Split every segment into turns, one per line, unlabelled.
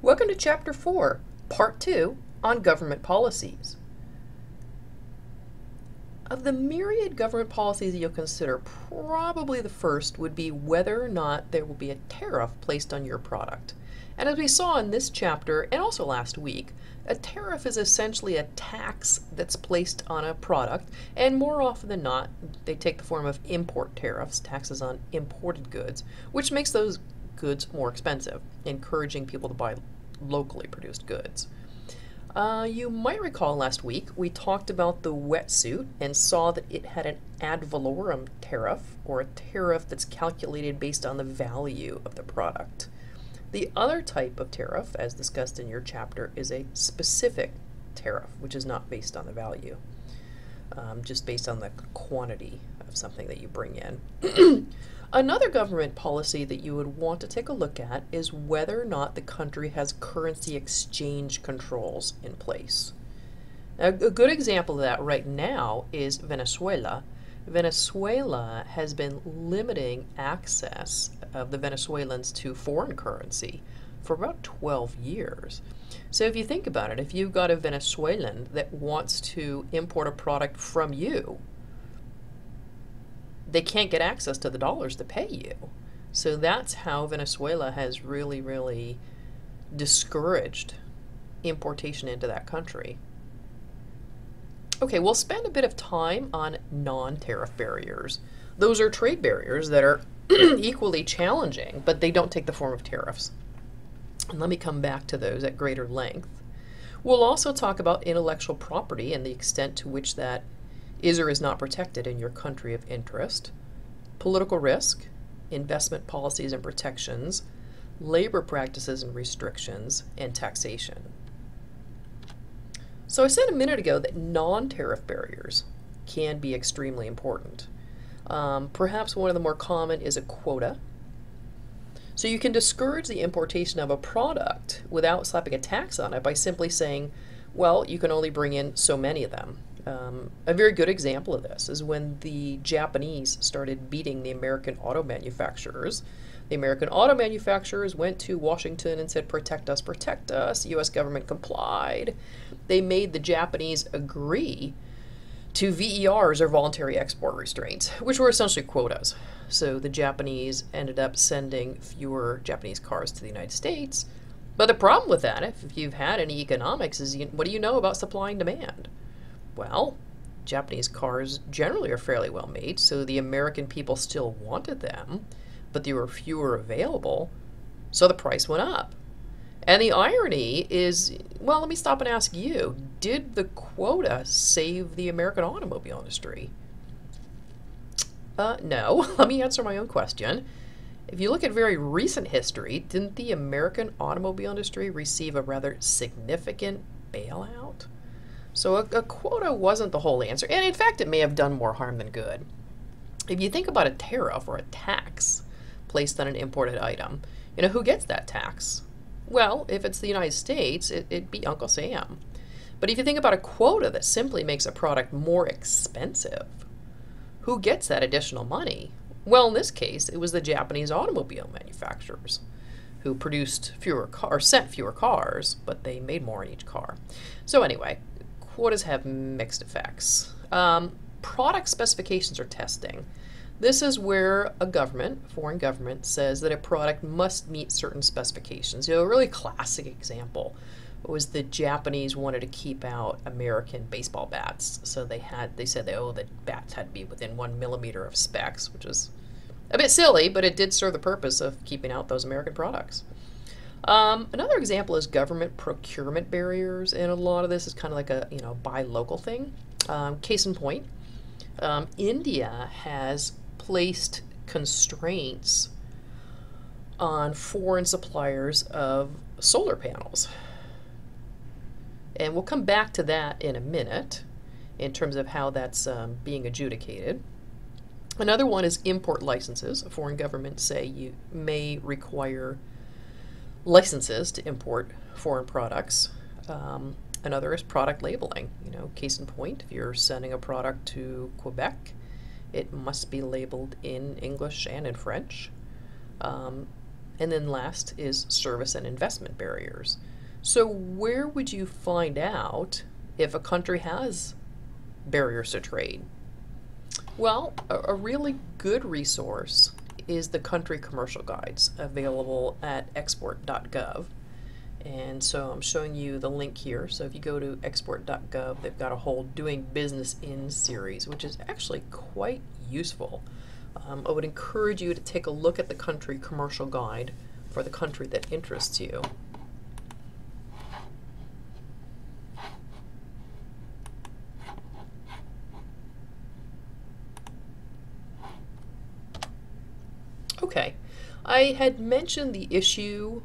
Welcome to Chapter 4, Part 2 on Government Policies. Of the myriad government policies you'll consider, probably the first would be whether or not there will be a tariff placed on your product. And as we saw in this chapter, and also last week, a tariff is essentially a tax that's placed on a product, and more often than not, they take the form of import tariffs, taxes on imported goods, which makes those goods more expensive, encouraging people to buy locally produced goods. You might recall last week we talked about the wetsuit and saw that it had an ad valorem tariff, or a tariff that's calculated based on the value of the product. The other type of tariff, as discussed in your chapter, is a specific tariff, which is not based on the value, just based on the quantity of something that you bring in. Another government policy that you would want to take a look at is whether or not the country has currency exchange controls in place. Now, a good example of that right now is Venezuela. Venezuela has been limiting access of the Venezuelans to foreign currency for about 12 years. So if you think about it, if you've got a Venezuelan that wants to import a product from you, they can't get access to the dollars to pay you. So that's how Venezuela has really discouraged importation into that country. Okay, we'll spend a bit of time on non-tariff barriers. Those are trade barriers that are equally challenging, but they don't take the form of tariffs. And let me come back to those at greater length. We'll also talk about intellectual property and the extent to which that is or is not protected in your country of interest, political risk, investment policies and protections, labor practices and restrictions, and taxation. So I said a minute ago that non-tariff barriers can be extremely important. Perhaps one of the more common is a quota. So you can discourage the importation of a product without slapping a tax on it by simply saying, well, you can only bring in so many of them. A very good example of this is when the Japanese started beating the American auto manufacturers. The American auto manufacturers went to Washington and said, protect us, protect us. The US government complied. They made the Japanese agree to VERs, or voluntary export restraints, which were essentially quotas. So the Japanese ended up sending fewer Japanese cars to the United States. But the problem with that, if you've had any economics, is what do you know about supply and demand? Well, Japanese cars generally are fairly well made, so the American people still wanted them, but there were fewer available, so the price went up. And the irony is, well, let me stop and ask you, did the quota save the American automobile industry? No. Let me answer my own question. If you look at very recent history, didn't the American automobile industry receive a rather significant bailout? So a quota wasn't the whole answer, and in fact it may have done more harm than good. If you think about a tariff or a tax placed on an imported item, who gets that tax? Well, if it's the United States, it'd be Uncle Sam. But if you think about a quota that simply makes a product more expensive, who gets that additional money? Well, in this case, it was the Japanese automobile manufacturers who produced sent fewer cars, but they made more in each car. So anyway, quotas have mixed effects. Product specifications or testing. This is where a foreign government, says that a product must meet certain specifications. A really classic example was the Japanese wanted to keep out American baseball bats, so they said the bats had to be within 1 millimeter of specs, which was a bit silly, but it did serve the purpose of keeping out those American products. Another example is government procurement barriers, and a lot of this is kind of like a buy local thing. Case in point, India has placed constraints on foreign suppliers of solar panels. And we'll come back to that in a minute in terms of how that's being adjudicated. Another one is import licenses. Foreign governments say you may require licenses to import foreign products. Another is product labeling. Case in point, if you're sending a product to Quebec, it must be labeled in English and in French. And then last is service and investment barriers. So where would you find out if a country has barriers to trade? Well, a really good resource is the country commercial guides available at export.gov. And so I'm showing you the link here. So if you go to export.gov, they've got a whole Doing Business In series, which is actually quite useful. I would encourage you to take a look at the country commercial guide for the country that interests you. Okay, I had mentioned the issue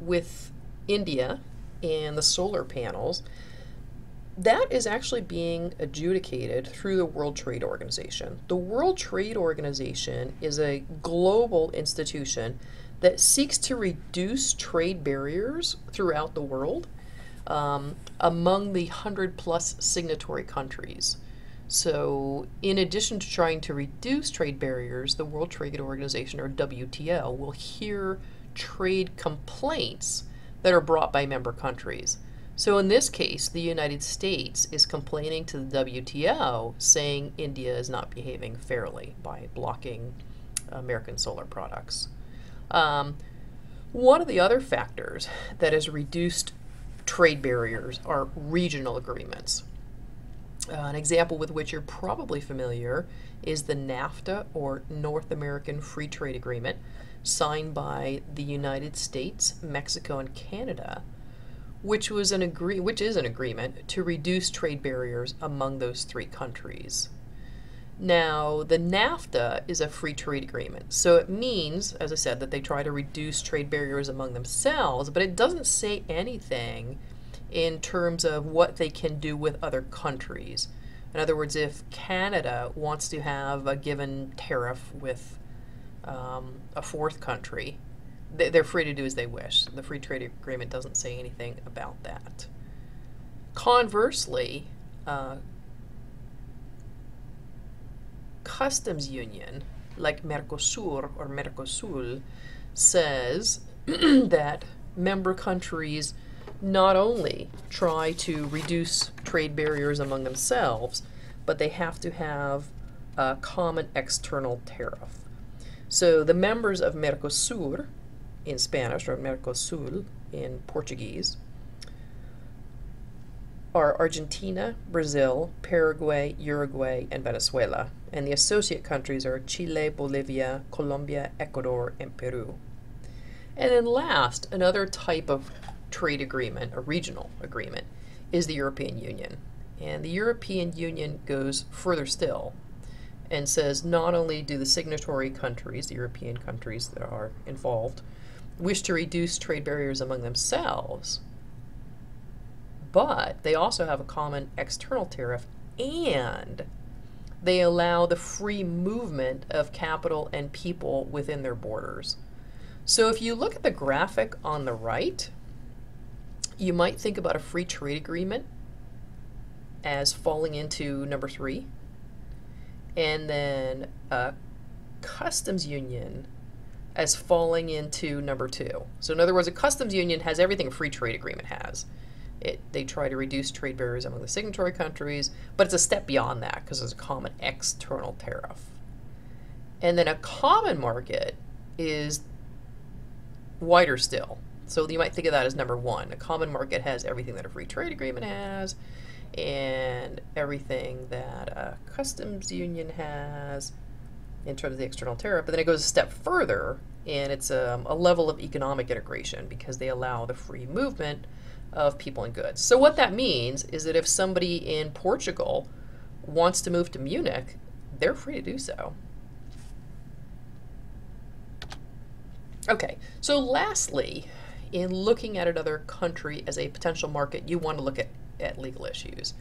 with India and the solar panels. That is actually being adjudicated through the World Trade Organization. The World Trade Organization is a global institution that seeks to reduce trade barriers throughout the world among the 100+ signatory countries. So in addition to trying to reduce trade barriers, the World Trade Organization, or WTO, will hear trade complaints that are brought by member countries. So in this case, the United States is complaining to the WTO, saying India is not behaving fairly by blocking American solar products. One of the other factors that has reduced trade barriers are regional agreements. An example with which you're probably familiar is the NAFTA, or North American Free Trade Agreement, signed by the United States, Mexico, and Canada, which is an agreement to reduce trade barriers among those three countries. Now, the NAFTA is a free trade agreement, so it means, as I said, that they try to reduce trade barriers among themselves, but it doesn't say anything in terms of what they can do with other countries. In other words, if Canada wants to have a given tariff with a fourth country, they're free to do as they wish. The free trade agreement doesn't say anything about that. Conversely, customs union like Mercosur or Mercosul says that member countries not only try to reduce trade barriers among themselves, but they have to have a common external tariff. So the members of Mercosur in Spanish, or Mercosul in Portuguese, are Argentina, Brazil, Paraguay, Uruguay, and Venezuela. And the associate countries are Chile, Bolivia, Colombia, Ecuador, and Peru. And then last, another type of trade agreement, a regional agreement, is the European Union. And the European Union goes further still and says not only do the signatory countries, the European countries that are involved, wish to reduce trade barriers among themselves, but they also have a common external tariff, and they allow the free movement of capital and people within their borders. So if you look at the graphic on the right, you might think about a free trade agreement as falling into number 3, and then a customs union as falling into number 2. So in other words, a customs union has everything a free trade agreement has. They try to reduce trade barriers among the signatory countries, but it's a step beyond that because there's a common external tariff. And then a common market is wider still. So you might think of that as number 1. A common market has everything that a free trade agreement has and everything that a customs union has in terms of the external tariff. But then it goes a step further, and it's a level of economic integration because they allow the free movement of people and goods. So what that means is that if somebody in Portugal wants to move to Munich, they're free to do so. Okay, so lastly, in looking at another country as a potential market, you want to look at legal issues.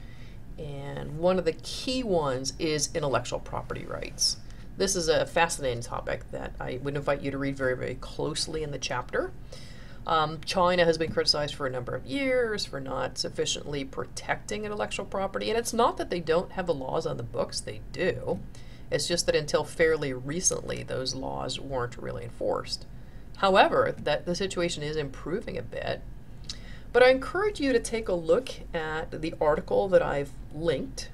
And one of the key ones is intellectual property rights. This is a fascinating topic that I would invite you to read very, very closely in the chapter. China has been criticized for a number of years for not sufficiently protecting intellectual property, and it's not that they don't have the laws on the books, they do. It's just that until fairly recently, those laws weren't really enforced. However, that the situation is improving a bit. But I encourage you to take a look at the article that I've linked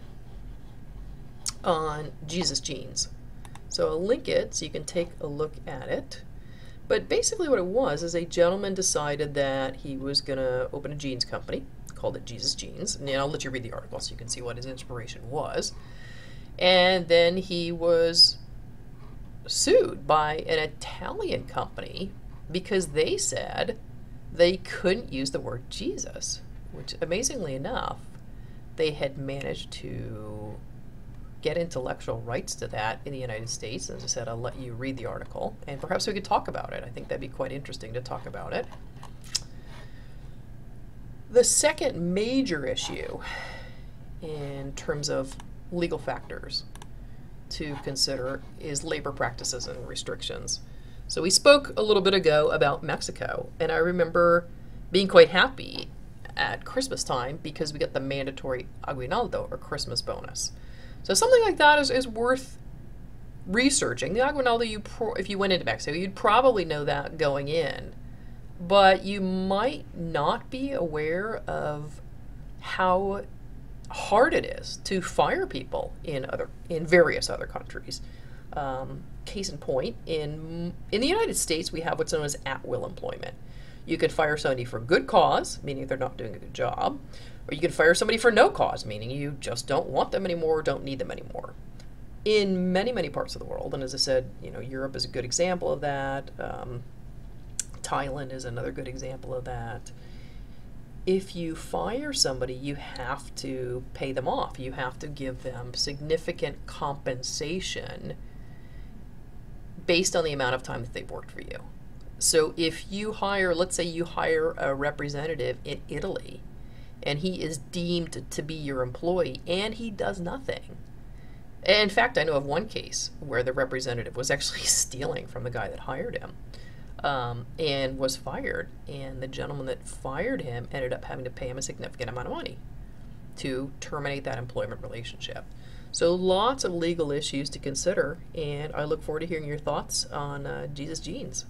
on Jesus Jeans. So I'll link it so you can take a look at it. But basically what it was is a gentleman decided that he was going to open a jeans company, called it Jesus Jeans. And I'll let you read the article so you can see what his inspiration was. And then he was sued by an Italian company because they said they couldn't use the word Jesus, which amazingly enough, they had managed to get intellectual rights to that in the United States. As I said, I'll let you read the article, and perhaps we could talk about it. I think that'd be quite interesting to talk about it. The second major issue in terms of legal factors to consider is labor practices and restrictions. So we spoke a little bit ago about Mexico, and I remember being quite happy at Christmas time because we got the mandatory aguinaldo, or Christmas bonus. So something like that is worth researching. The aguinaldo, if you went into Mexico, you'd probably know that going in, but you might not be aware of how hard it is to fire people in various other countries. Case in point, in the United States, we have what's known as at-will employment. You could fire somebody for good cause, meaning they're not doing a good job, or you could fire somebody for no cause, meaning you just don't want them anymore or don't need them anymore. In many, many parts of the world, and as I said, Europe is a good example of that. Thailand is another good example of that. If you fire somebody, you have to pay them off. You have to give them significant compensation based on the amount of time that they've worked for you. So if you hire, let's say you hire a representative in Italy, and he is deemed to be your employee, and he does nothing. In fact, I know of one case where the representative was actually stealing from the guy that hired him, and was fired, and the gentleman that fired him ended up having to pay him a significant amount of money to terminate that employment relationship. So lots of legal issues to consider, and I look forward to hearing your thoughts on Jesus Jeans.